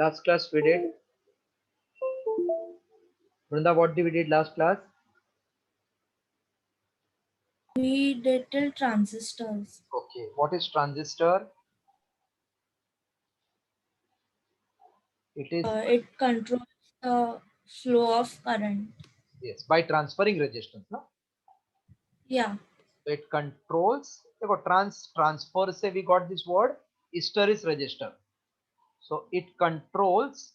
Last class we did. Vrunda, what did we did last class? We did till transistors. Okay, what is transistor? It is It controls the flow of current. yes by transferring resistance, no? Yeah. So it controls. देखो transfer से we got this word hysteresis resistor. So it controls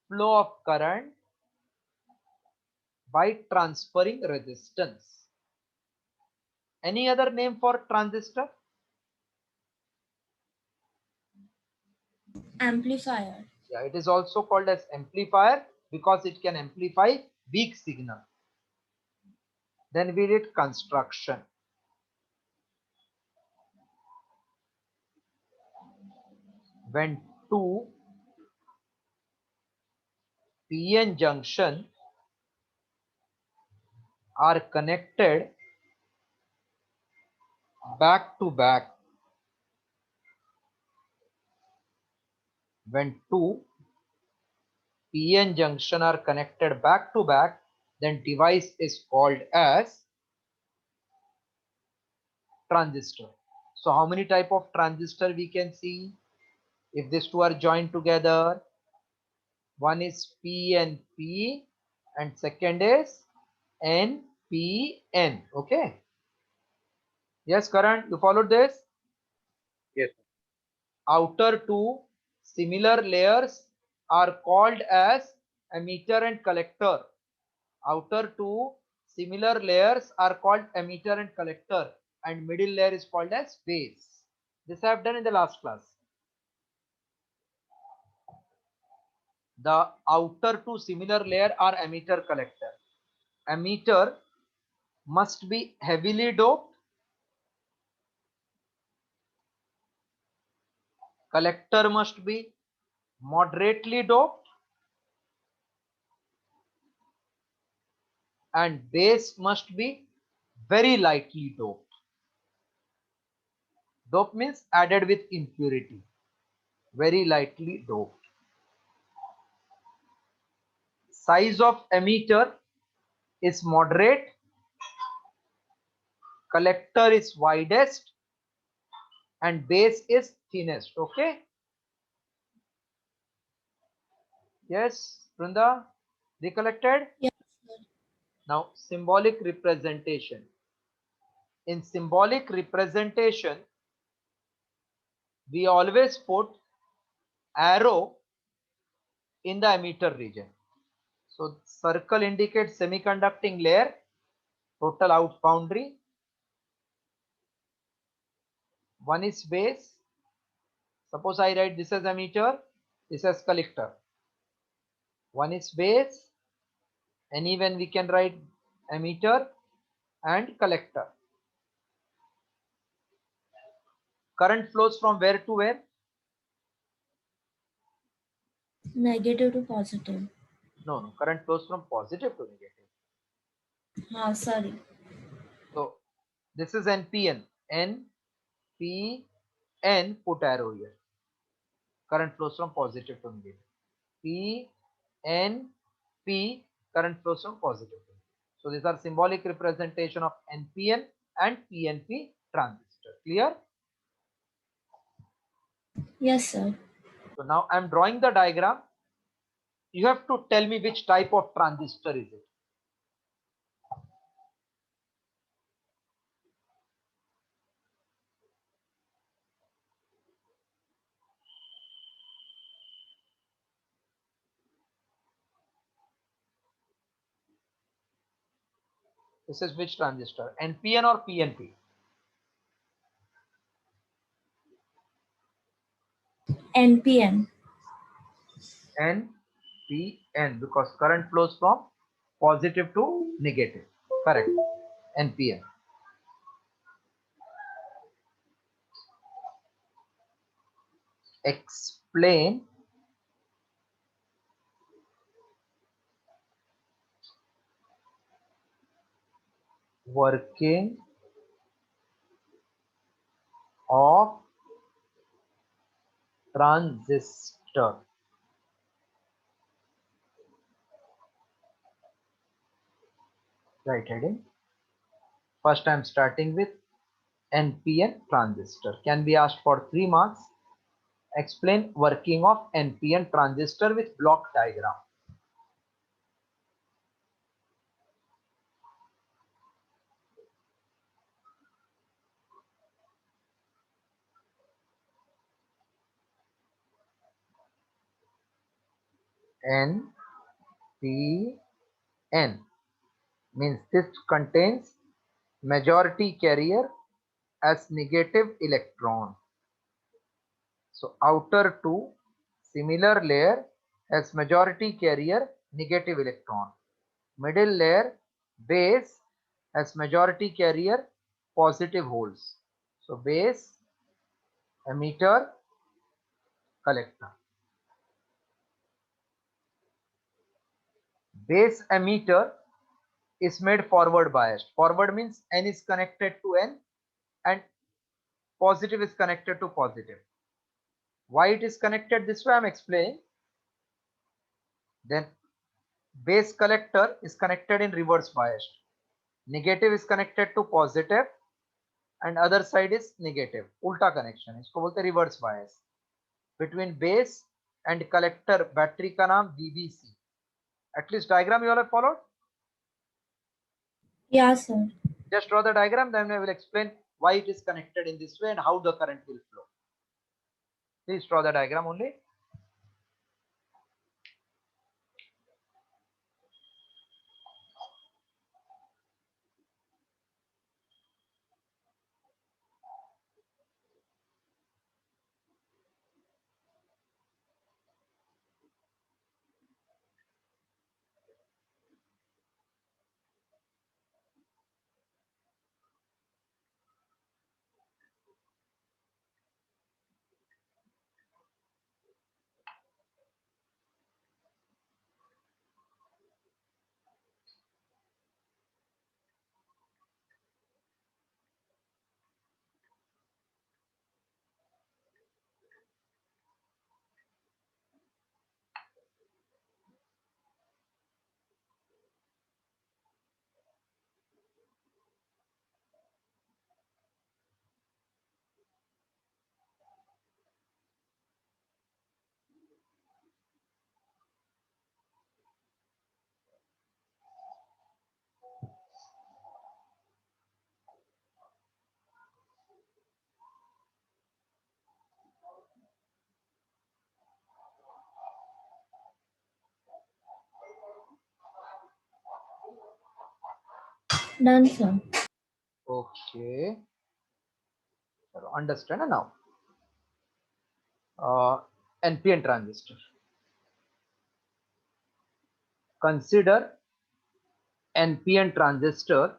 flow of current by transferring resistance. Any other name for transistor? Amplifier. Yeah, it is also called as amplifier because it can amplify weak signal. Then we did construction. When two PN junction are connected back to back, when two PN junction are connected back to back, then device is called as transistor. So how many type of transistor we can see? If these two are joined together, one is PNP and second is NPN. Okay. Yes, Karan, you followed this? Yes. Outer two similar layers are called as emitter and collector. Outer two similar layers are called emitter and collector, and middle layer is called as base. This I have done in the last class. The outer two similar layer are emitter collector. Emitter must be heavily doped. Collector must be moderately doped, and base must be very lightly doped. Dope means added with impurity, very lightly doped. Size of emitter is moderate, collector is widest, and base is thinnest. Okay. Yes, Brunda, recollected? Yes. Now, symbolic representation. In symbolic representation, we always put arrow in the emitter region. So, circle indicates semiconducting layer, total out boundary. One is base. Suppose I write this as emitter, this as collector. One is base, and even we can write emitter and collector. Current flows from where to where? Negative to positive. No, current flows from positive to negative. Sorry. So this is NPN. NPN, put arrow here. Current flows from positive to negative. PNP, current flows from positive to negative. So these are symbolic representation of NPN and PNP transistor. Clear? Yes, sir. So now I am drawing the diagram. You have to tell me which type of transistor is it. This is which transistor? NPN or PNP? NPN. NPN, because current flows from positive to negative. Correct. NPN. Explain working of transistor. Right heading. First I am starting with NPN transistor. Can be asked for 3 marks. Explain working of NPN transistor with block diagram. NPN means this contains majority carrier as negative electron. So outer two similar layer has majority carrier negative electron. Middle layer base has majority carrier positive holes. So base, emitter, collector. Base emitter is made forward biased. Forward means N is connected to N and positive is connected to positive. Why it is connected this way I am explaining. Then base collector is connected in reverse biased. Negative is connected to positive and other side is negative. Ulta connection. इसको बोलते हैं reverse bias. Between base and collector battery का नाम VBC. At least diagram you all have followed? Yeah, sir. Just draw the diagram, then I will explain why it is connected in this way and how the current will flow. Please draw the diagram only. Done, sir. Okay. Understand now. NPN transistor. Consider NPN transistor.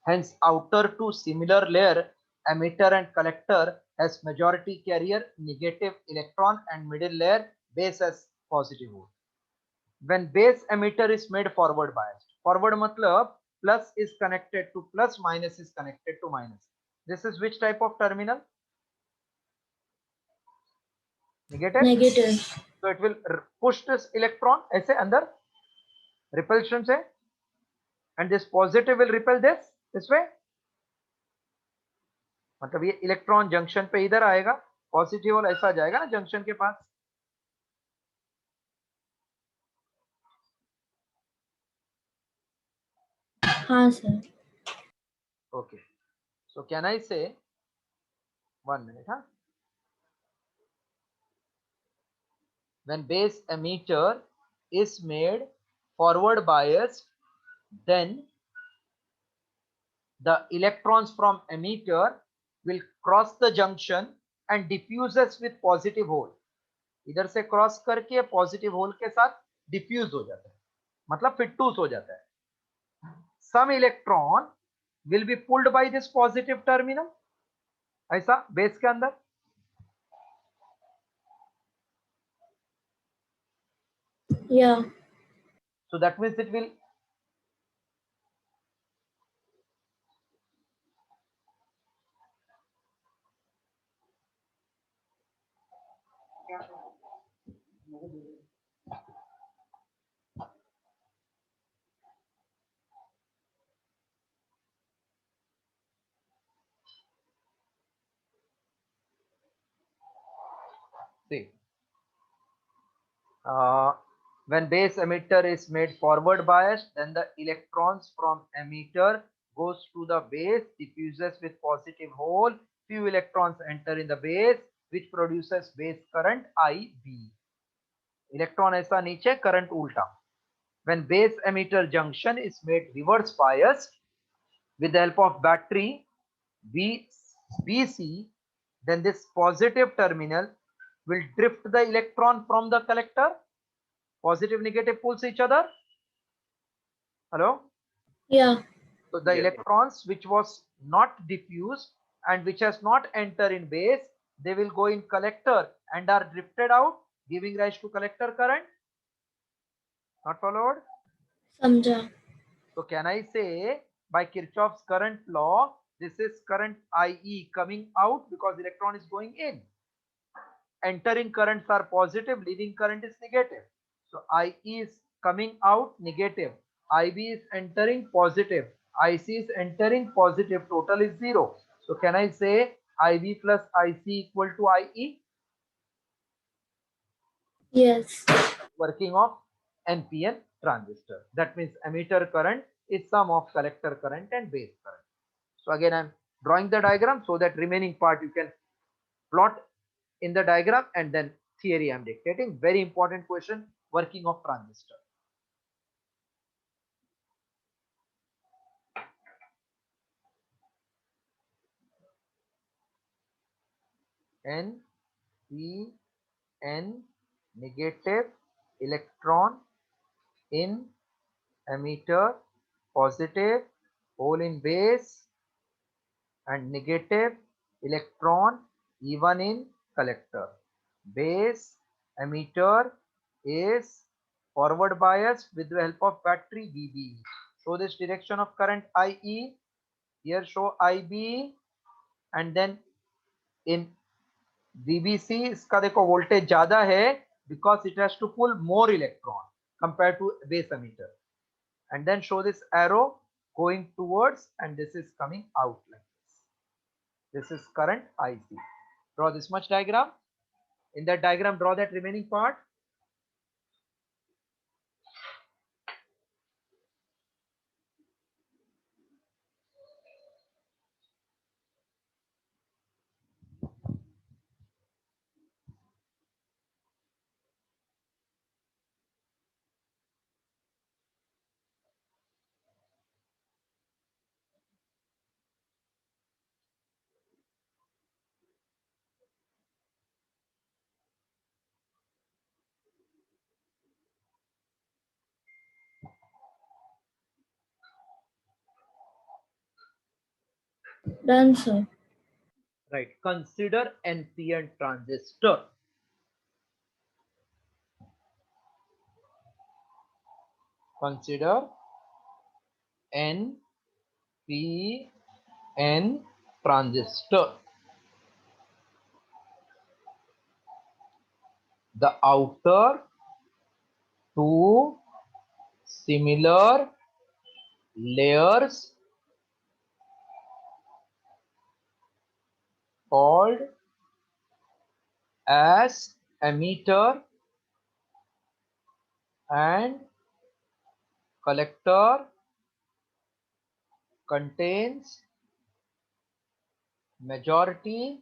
Hence, outer two similar layer, emitter and collector, has majority carrier negative electron and middle layer base has positive hole. When base emitter is made forward biased, forward matlab plus is connected to plus, minus is connected to minus. This is which type of terminal? Negative. Negative. So it will push this electron ऐसे अंदर repulsion से, and this positive will repel this way. मतलब ये electron junction पे इधर आएगा, positive और ऐसा जाएगा ना जंक्शन के पास. हाँ, sir. Okay. So can I say 1 minute, huh? When base emitter is made forward biased, then the electrons from emitter will cross the junction and diffuses with positive hole. इधर से cross करके positive whole के साथ diffuse हो जाता है, मतलब फिटूस हो जाता है. Some electron will be pulled by this positive terminal, ऐसा बेस के अंदर. Yeah. So that means it will See, when base emitter is made forward biased, then the electrons from emitter goes to the base, diffuses with positive hole, few electrons enter in the base, which produces base current IB. Electron ऐसा नीचे, current उल्टा. When base emitter junction is made reverse biased with the help of battery BC, then this positive terminal will drift the electron from the collector. Positive negative pulls each other. Hello? Yeah. So the electrons which was not diffused and which has not entered in base, they will go in collector and are drifted out, giving rise to collector current. Not followed? Samjha. So can I say by Kirchhoff's current law, this is current IE coming out because electron is going in. Entering currents are positive, leaving current is negative. So IE is coming out negative, IB is entering positive, IC is entering positive, total is 0. So can I say IB plus IC equal to IE? Yes. Working of NPN transistor. That means emitter current is sum of collector current and base current. So again, I'm drawing the diagram so that remaining part you can plot in the diagram and then theory I'm dictating. Very important question, working of transistor. N, P, N, negative electron in emitter, positive hole in base, and negative electron even in collector. Base emitter is forward biased with the help of battery BB. Show this direction of current IE. Here show IB, and then in VBC इसका देखो voltage ज्यादा है because it has to pull more electron compared to base emitter. And then show this arrow going towards, and this is coming out like this. This is current IC. Draw this much diagram. In that diagram, draw that remaining part. Done, sir. Right. Consider NPN transistor. Consider NPN transistor. The outer two similar layers called as emitter and collector contains majority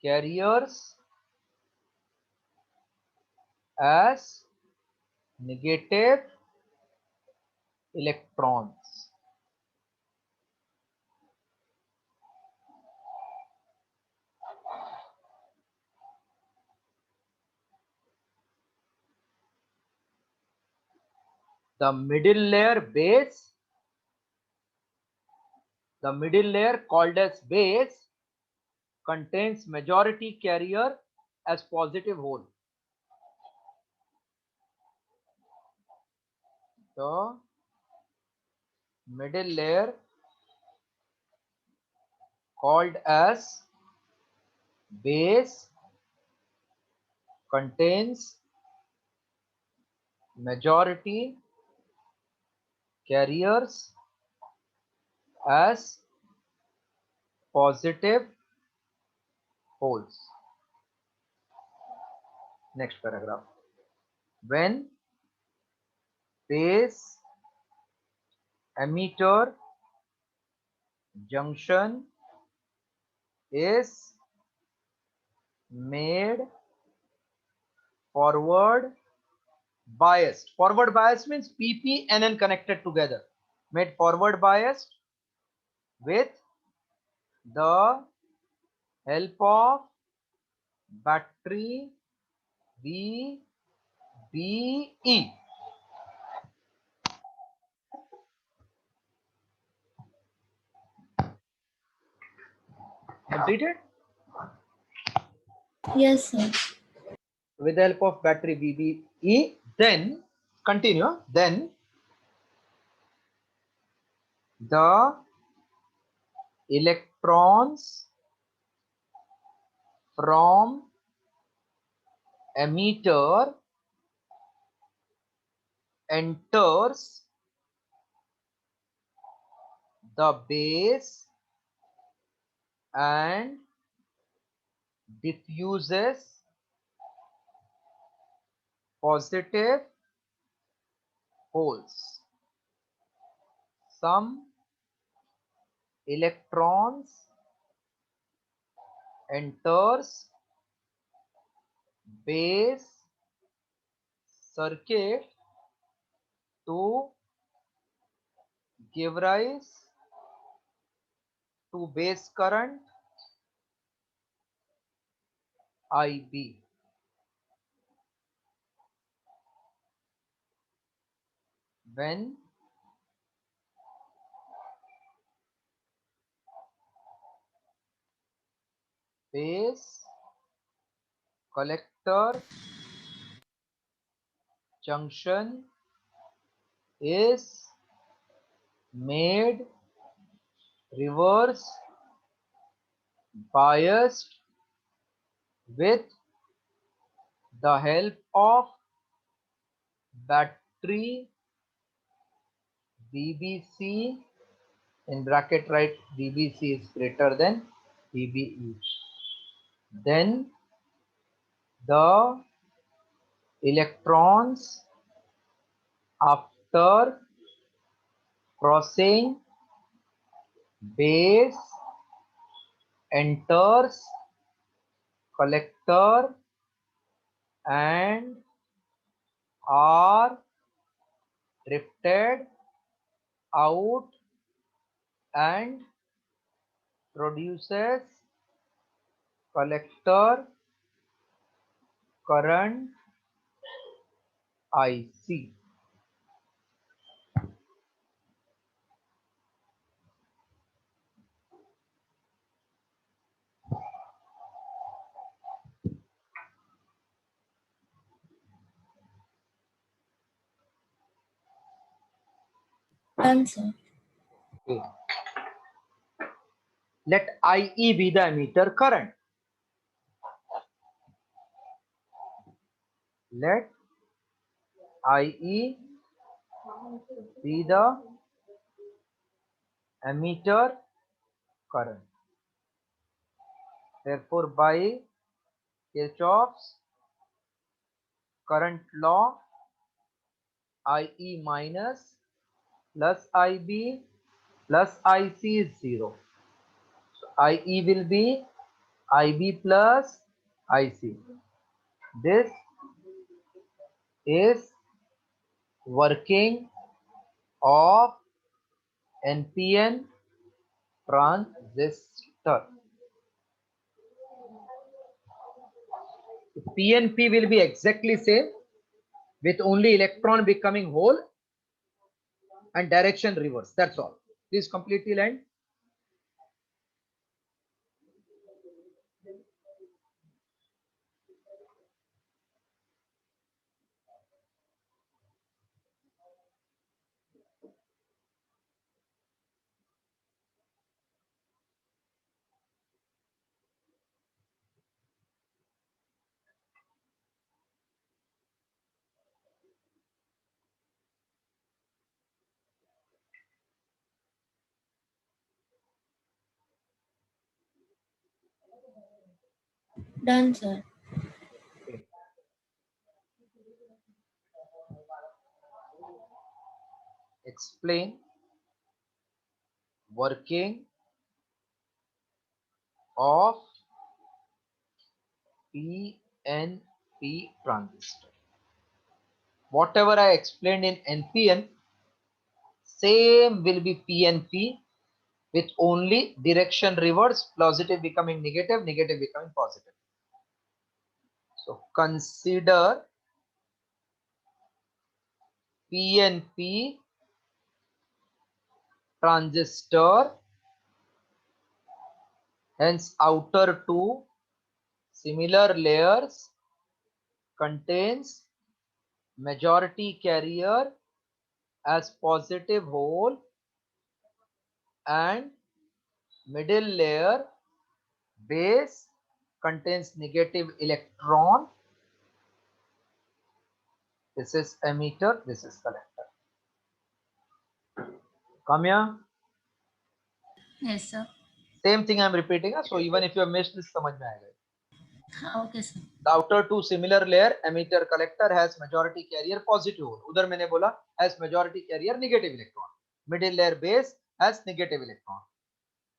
carriers as negative electrons. The middle layer base, the middle layer called as base contains majority carrier as positive hole. The middle layer called as base contains majority carriers as positive holes. Next paragraph. When base emitter junction is made forward biased. Forward biased means PP NN connected together. Made forward biased with the help of battery VBE. Completed? Yes, sir. With the help of battery VBE, then continue. Then the electrons from emitter enters the base and diffuses positive holes. Some electrons enters base circuit to give rise to base current IB. When base collector junction is made reverse biased with the help of battery BBC, in bracket write BBC is greater than BBE. Then the electrons after crossing base enters collector and are drifted out and produces collector current IC. Done, sir. Okay. Let IE be the emitter current. Let IE be the emitter current. Therefore, by Kirchhoff's current law, IE minus plus IB plus IC is 0. So IE will be IB plus IC. This is working of NPN transistor. PNP will be exactly same with only electron becoming hole and direction reverse. That's all. Please complete the line. Done, sir. Okay. Explain working of PNP transistor. Whatever I explained in NPN, same will be PNP, with only direction reverse, positive becoming negative, negative becoming positive. So consider PNP transistor, hence outer two similar layers contains majority carrier as positive hole and middle layer base contains negative electron. This is emitter, this is collector. Come here. Yes, sir. Same thing I am repeating. So even if you have missed this, समझ में आएगा. Okay, sir. The outer two similar layer emitter collector has majority carrier positive hole. उधर मैंने बोला has majority carrier negative electron. Middle layer base has negative electron.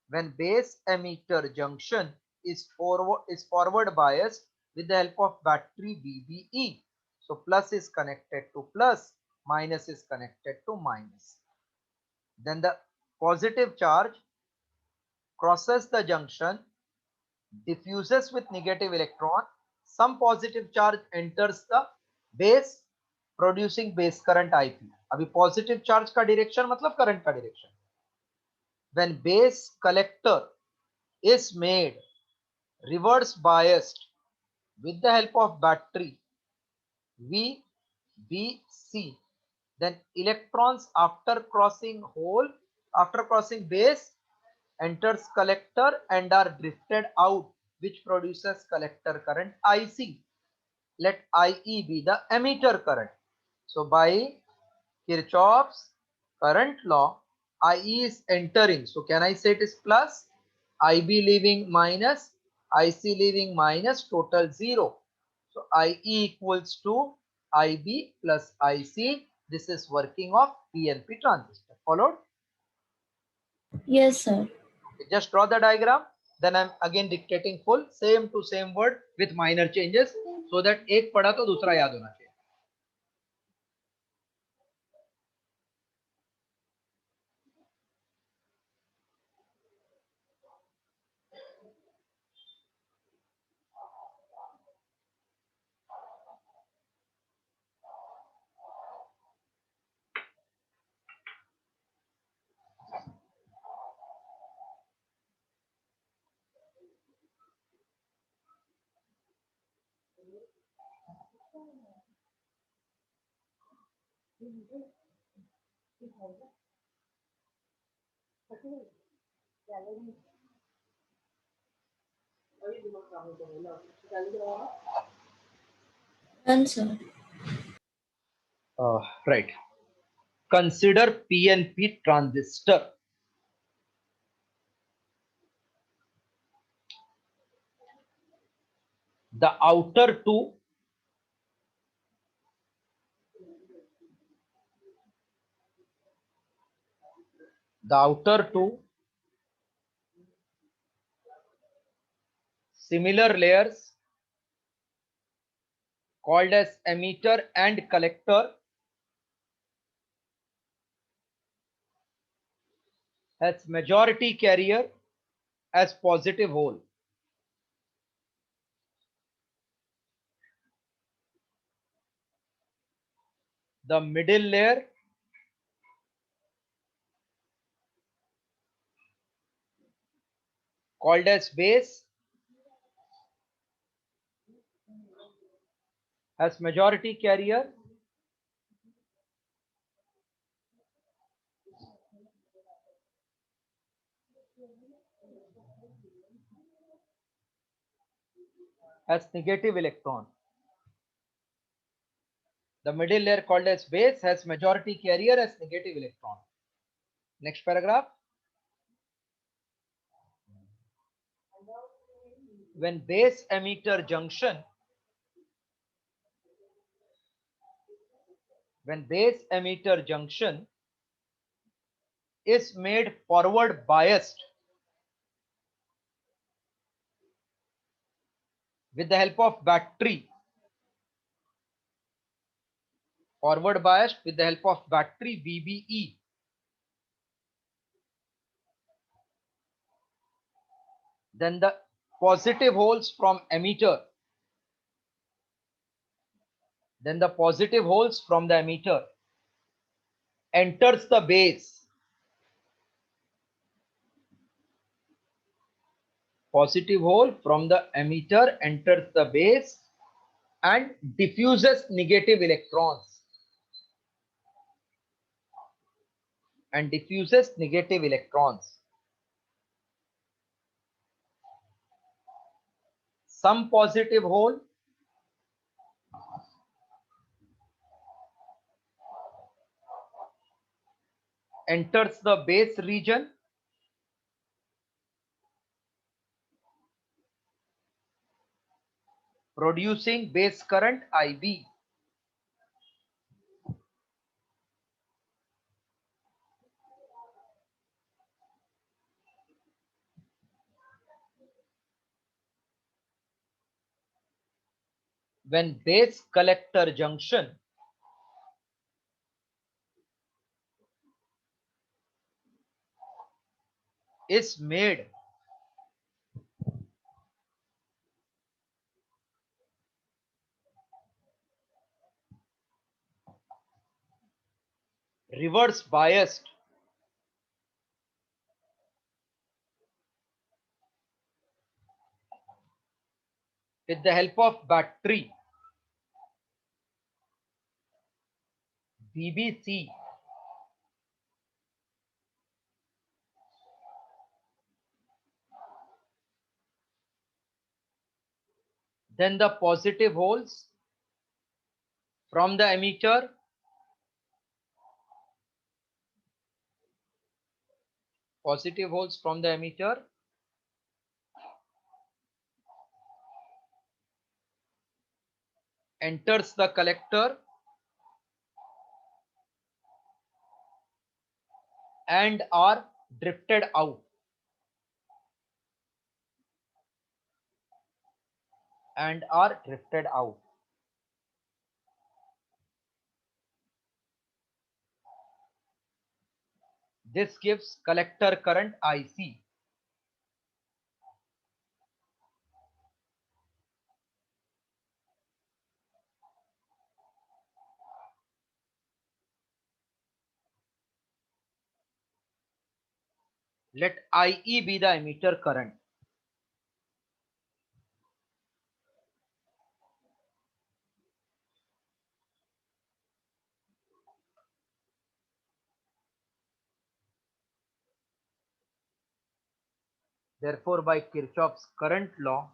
When base emitter junction is forward biased with the help of battery VBE. So plus is connected to plus, minus is connected to minus. Then the positive charge crosses the junction, diffuses with negative electron. Some positive charge enters the base, producing base current IP. अभी positive charge का direction मतलब current का direction. When base collector is made reverse biased with the help of battery VBC, then electrons after crossing base enters collector and are drifted out, which produces collector current IC. Let IE be the emitter current. So by Kirchhoff's current law, IE is entering. So can I say it is plus? IB leaving minus, IC leaving minus, total 0. So IE equals to IB plus IC. This is working of PNP transistor. Followed? Yes, sir. Just draw the diagram. Then I'm again dictating full, same to same word with minor changes, so that एक पढ़ा तो दूसरा याद होना चाहिए. Done, sir. Right. Consider PNP transistor. The outer two similar layers called as emitter and collector has majority carrier as positive hole. The middle layer called as base has majority carrier as negative electron. The middle layer called as base has majority carrier as negative electron. Next paragraph. When base emitter junction is made forward biased with the help of battery. Forward biased with the help of battery VBE. Then the positive holes from emitter. Then the positive holes from the emitter enters the base. Positive hole from the emitter enters the base and diffuses negative electrons. And diffuses negative electrons. Some positive hole enters the base region producing base current IB. When base collector junction is made reverse biased with the help of battery BBC, then the positive holes from the emitter enters the collector and are drifted out. This gives collector current IC. Let IE be the emitter current. Therefore, by Kirchhoff's current law,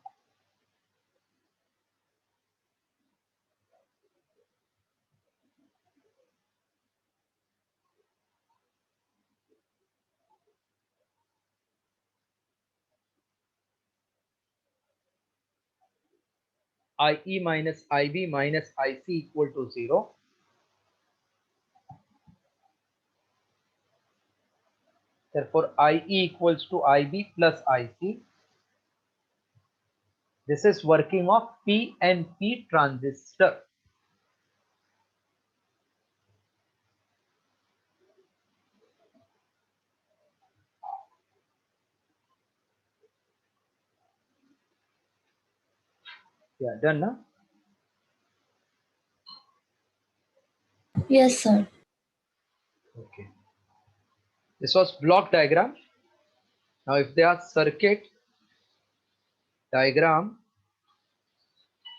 IE minus IB minus IC equal to 0. Therefore, IE equals to IB plus IC. This is working of PNP transistor. Yeah, done now. Yes, sir. Okay. This was block diagram. Now, if they are circuit diagram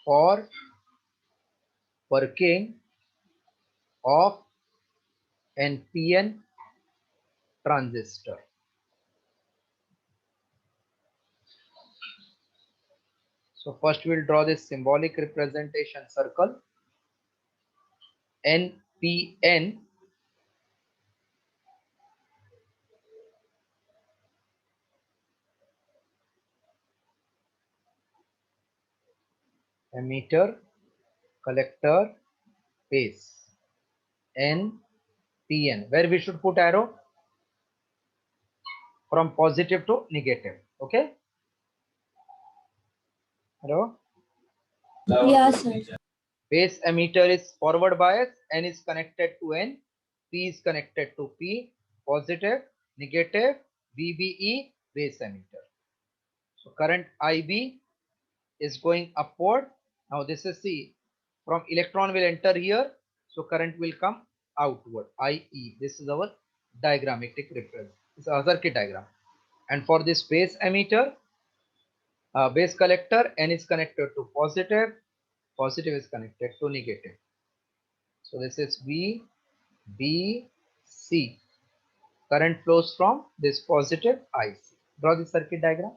for working of NPN transistor. So first we'll draw this symbolic representation circle. NPN emitter, collector, base. NPN. Where we should put arrow? from positive to negative. Okay. Hello. Yes, sir. Base emitter is forward bias, N is connected to N, P is connected to P, positive, negative, VBE, base emitter. So current IB is going upward. Now this is C. From electron will enter here, so current will come outward, IE. This is our diagrammatic reference. This is our circuit diagram. And for this base emitter, base collector, N is connected to positive, positive is connected to negative. So this is V, B, C. Current flows from this positive IC. Draw the circuit diagram.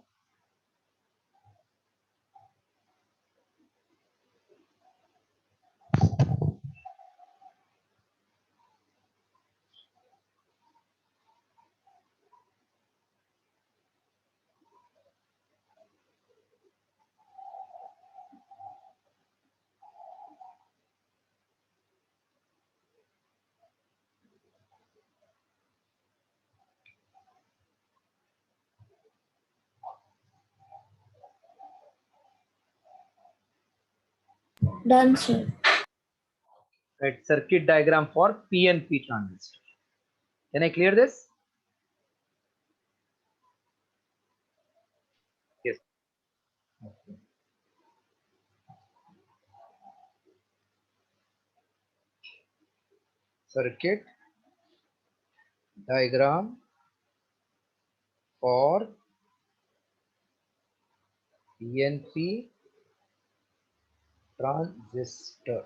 Done, sir. Right, circuit diagram for PNP transistor. Can I clear this? Yes. Okay. Circuit diagram for PNP transistor.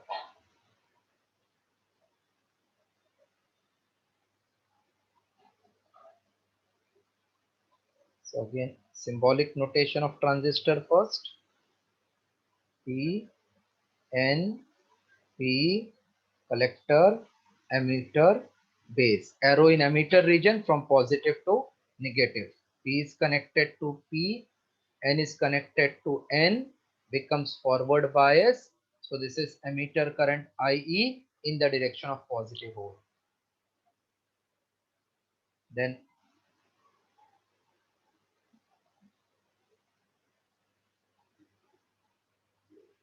So again, symbolic notation of transistor first. P, N, P, collector, emitter, base. Arrow in emitter region from positive to negative. P is connected to P, N is connected to N, becomes forward bias. So this is emitter current IE in the direction of positive hole. Then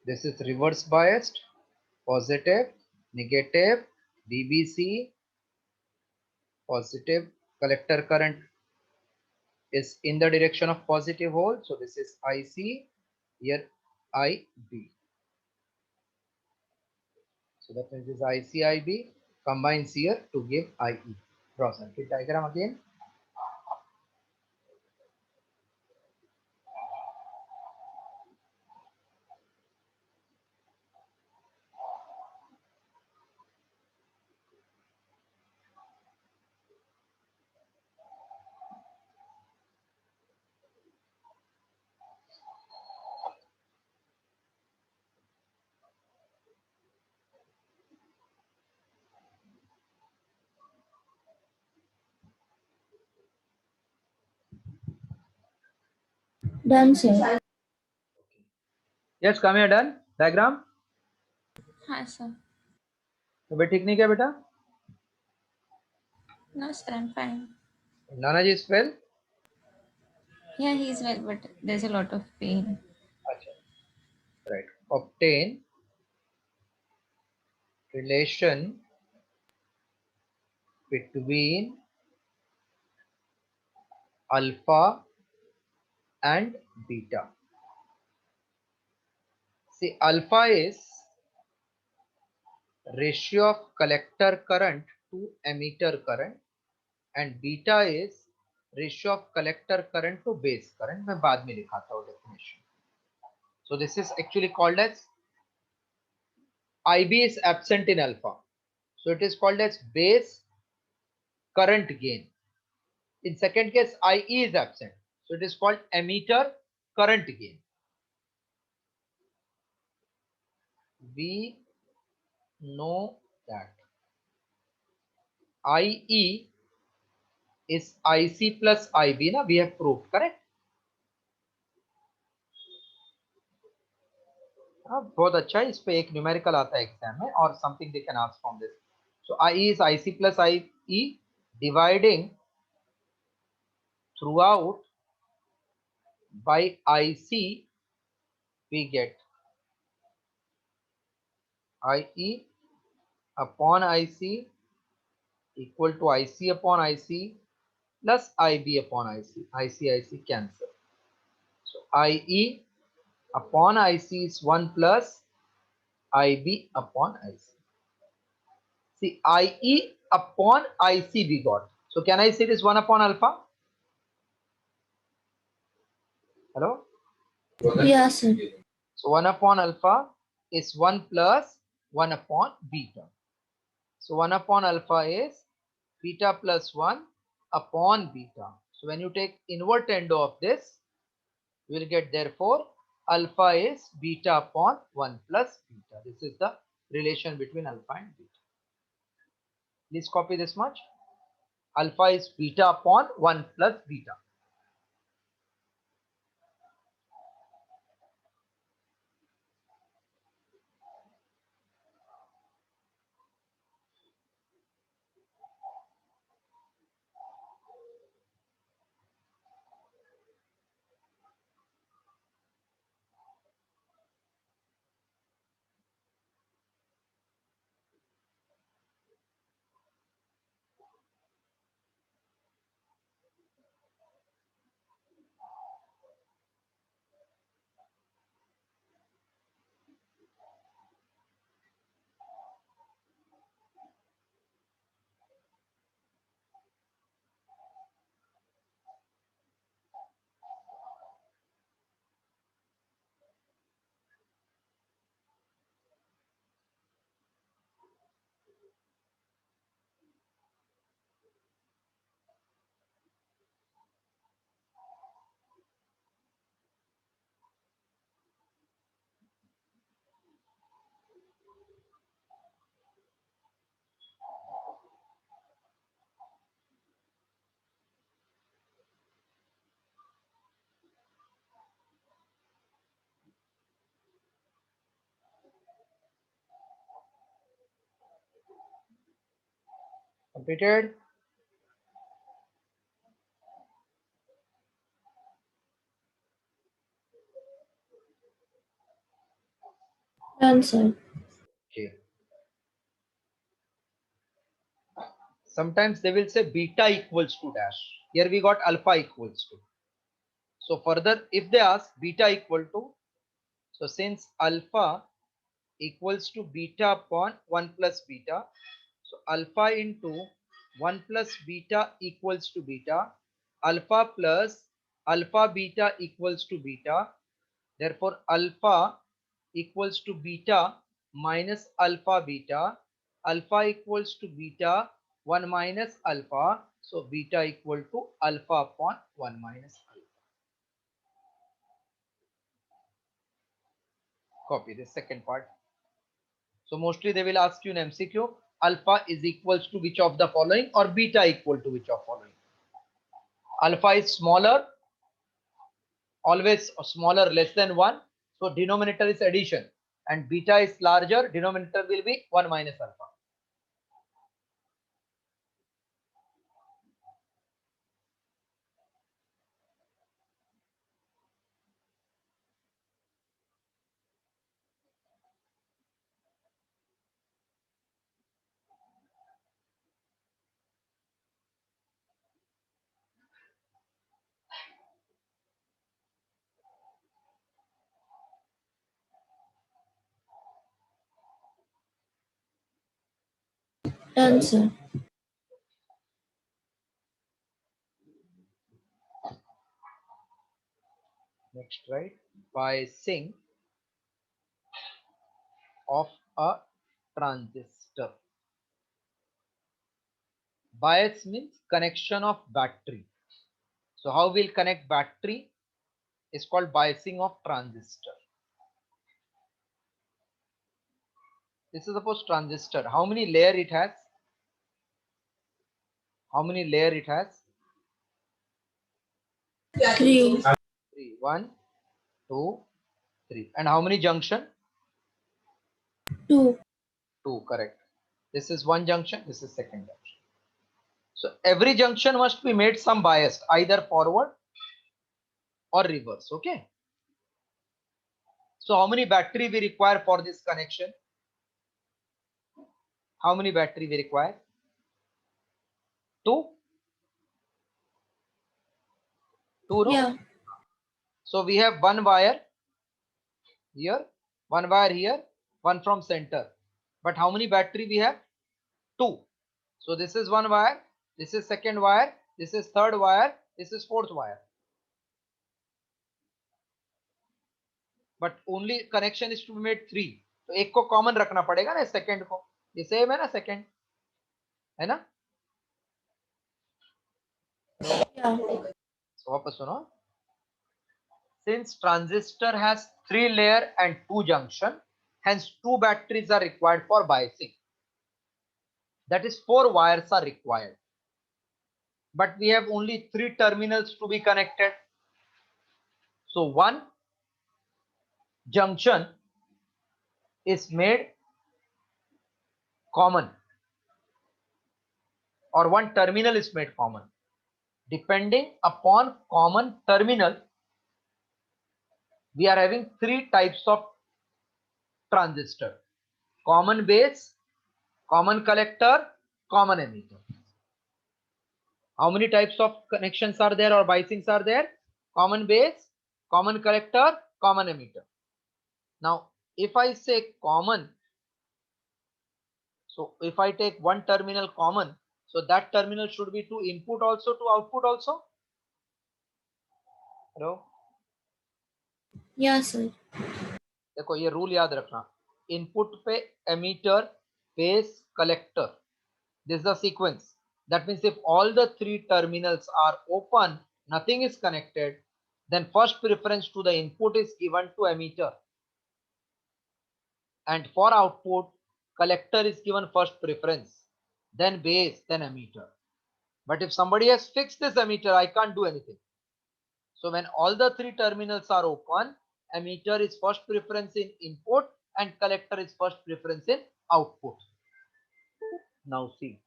this is reverse biased, positive, negative, BBC, positive, collector current is in the direction of positive hole. So this is IC, here IB. So that means this ICIB combines here to give IE. Draw circuit diagram again. Done, sir. Yes, come here, done. Diagram. हाँ sir. तबीयत ठीक नहीं क्या बेटा? No sir, I'm fine. Nana ji is well. Yeah, he's well, but there's a lot of pain. अच्छा. Right. Obtain relation between alpha and beta. See, alpha is ratio of collector current to emitter current and beta is ratio of collector current to base current. मैं बाद में लिखाता हूँ definition. So this is actually called as IB is absent in alpha. So it is called as base current gain. In second case, IE is absent. So it is called emitter current gain. We know that IE is IC plus IB. Na? We have proved, correct? बहुत अच्छा है. इस पे एक numerical आता है exam में और something they can ask from this. So IE is IC plus IE dividing throughout by IC, we get IE upon IC equal to IC upon IC plus IB upon IC. IC cancel. So IE upon IC is 1 plus IB upon IC. See, IE upon IC we got. So can I say this 1 upon alpha? Hello? Yes, sir. So 1 upon alpha is 1 plus 1 upon beta. So 1 upon alpha is beta plus 1 upon beta. So when you take invertendo of this, you will get therefore alpha is beta upon 1 plus beta. This is the relation between alpha and beta. Please copy this much. Alpha is beta upon 1 plus beta. Completed? Done, sir. Okay. Sometimes they will say beta equals to dash. Here we got alpha equals to. So further, if they ask beta equal to, so since alpha equals to beta upon 1 plus beta, so alpha into 1 plus beta equals to beta, alpha plus alpha beta equals to beta. Therefore, alpha equals to beta minus alpha beta. Alpha equals to beta 1 minus alpha. So beta equal to alpha upon 1 minus alpha. Copy the second part. So mostly they will ask you in MCQ, alpha is equals to which of the following or beta equal to which of following. Alpha is smaller, always smaller, less than 1. So denominator is addition, and beta is larger, denominator will be 1 minus alpha. Done, sir. Next, right? Biasing of a transistor. Bias means connection of battery. So how we'll connect battery is called biasing of transistor. This is suppose transistor. How many layer it has? How many layer it has? 3. 3. 1, 2, 3. And how many junction? 2. 2. Correct. This is one junction. This is second junction. So every junction must be made some biased, either forward or reverse. Okay. So how many battery we require for this connection? How many battery we require? 2. 2, no? Yeah. So we have one wire here, one wire here, one from center. But how many battery we have? 2. So this is one wire, this is second wire, this is third wire, this is fourth wire. But only connection is to be made 3. तो एक को common रखना पड़ेगा ना, second को. ये same है ना, सेकंड है ना. Yeah. So वापस सुनो. Since transistor has 3 layer and 2 junction, hence 2 batteries are required for biasing. That is 4 wires are required. But we have only 3 terminals to be connected. So one junction is made common, or one terminal is made common. Depending upon common terminal, we are having 3 types of transistor: common base, common collector, common emitter. How many types of connections are there or biasings are there? Common base, common collector, common emitter. Now, if I say common, so if I take one terminal common, so that terminal should be to input also, to output also. Hello? Yeah, sir. देखो ये rule याद रखना. Input पे emitter, base, collector. This is the sequence. That means if all the 3 terminals are open, nothing is connected, then first preference to the input is given to emitter. And for output, collector is given first preference, then base, then emitter. But if somebody has fixed this emitter, I can't do anything. So when all the 3 terminals are open, emitter is first preference in input and collector is first preference in output. Now see.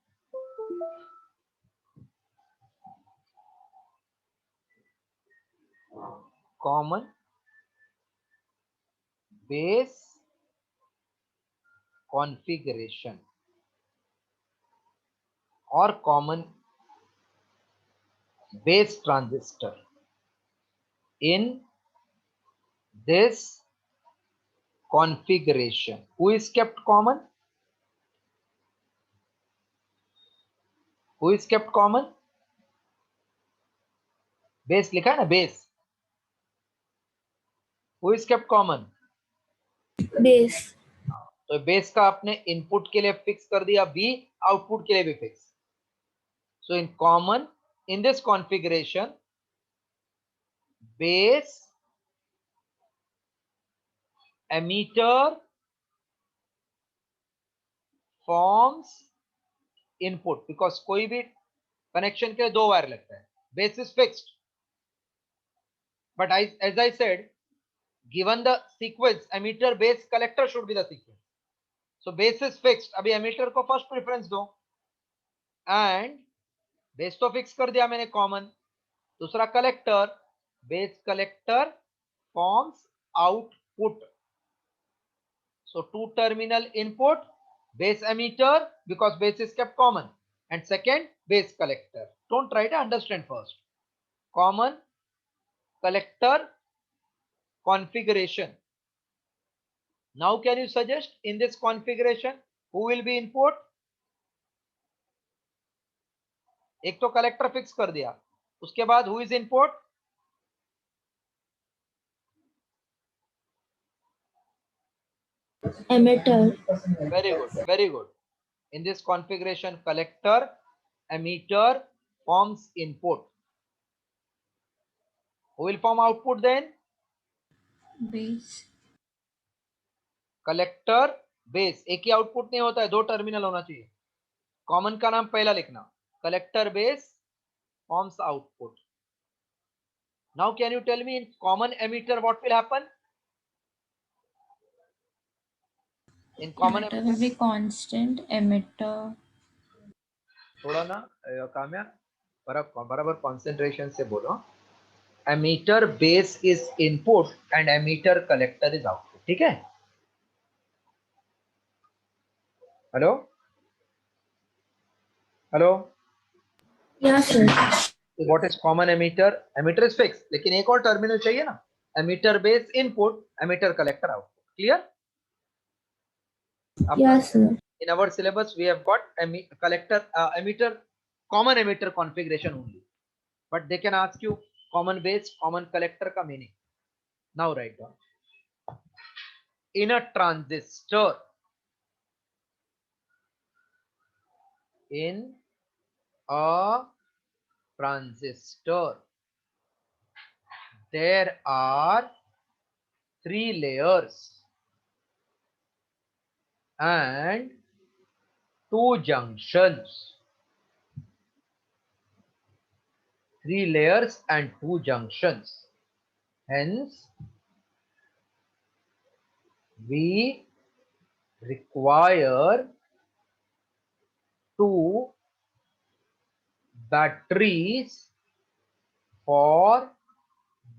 Common, base, configuration, or common base transistor. In this configuration, who is kept common? Who is kept common? Base लिखा है ना, base. Who is kept common? Base. तो base का आपने input के लिए fix कर दिया बी, आउटपुट के लिए भी fix. So in common, in this configuration, base, emitter forms input, because कोई भी कनेक्शन के 2 वायर लगता है. Base is fixed, but as I said, given the sequence, emitter, base, collector should be the sequence. So base is fixed. अभी emitter को first preference दो, and base तो fix कर दिया मैंने common. दूसरा collector, base collector forms output. So 2 terminal input, base emitter, because base is kept common, and second base collector. Don't try to understand first. Common, collector, configuration. Now can you suggest in this configuration who will be input? एक तो collector fix कर दिया, उसके बाद who is input? Emitter. Very good, very good. In this configuration, collector, emitter forms input. Who will form output then? Base. Collector, base. एक ही output नहीं होता है, 2 टर्मिनल होना चाहिए. कॉमन का नाम पहला लिखना. Collector base forms output. Now can you tell me in common emitter what will happen? In common Emitter will be constant. Emitter. थोड़ा ना काम्या बराबर कंसंट्रेशन से बोलो. Emitter base is input and emitter collector is output. ठीक है. Hello hello. Yes, sir. What is common emitter? Emitter is fix, लेकिन एक और टर्मिनल चाहिए ना. Emitter base input, emitter collector output. Clear? Yes, sir. In our syllabus we have got emitter, common emitter configuration only, but they can ask you common base, common collector ka meaning. Now write down. In a transistor, in a transistor there are 3 layers and 2 junctions. 3 layers and 2 junctions. Hence we require 2 batteries for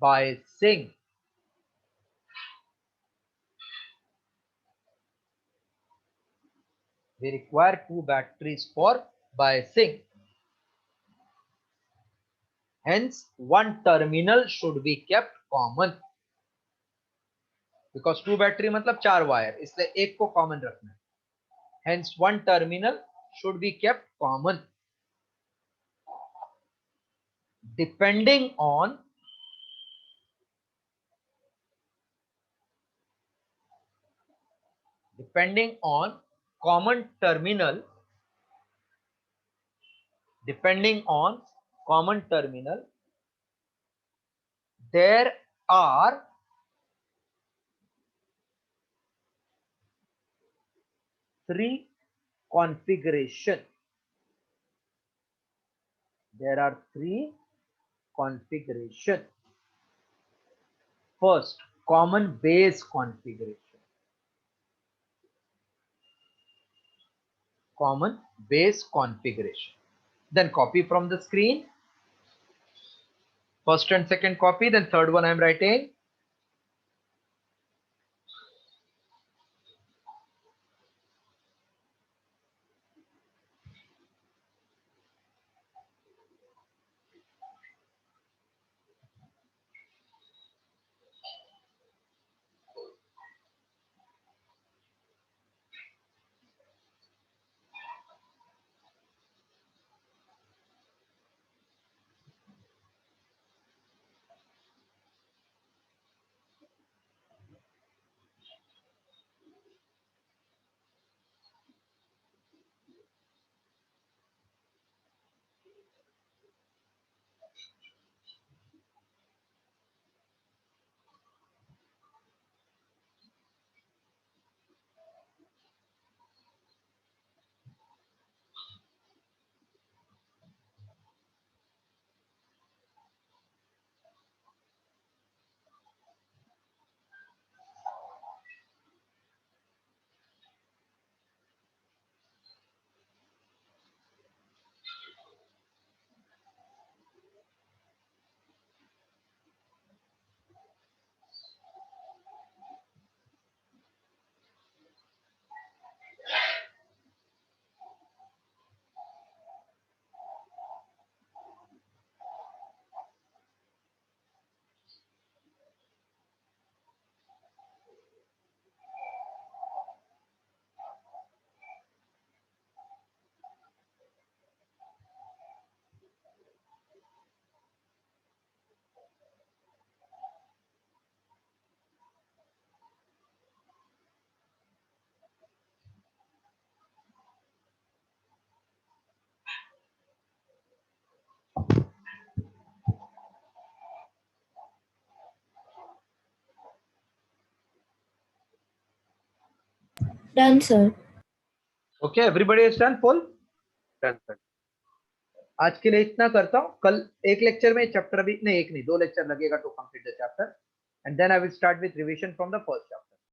biasing. We require 2 batteries for biasing. Hence, one terminal should be kept common. Because 2 battery मतलब 4 wire, इसलिए एक को common रखना है. Hence, one terminal should be kept common. Depending on common terminal, there are 3 configuration. There are 3 configuration. First, common base configuration. Common base configuration. Then copy from the screen. First and second copy, then third one I am writing. Done, sir. Okay, everybody is done. Full. Done, sir. आज के लिए इतना करता हूँ. कल एक lecture में chapter भी नहीं, एक नहीं 2 लेक्चर लगेगा to complete the chapter, and then I will start with revision from the first chapter.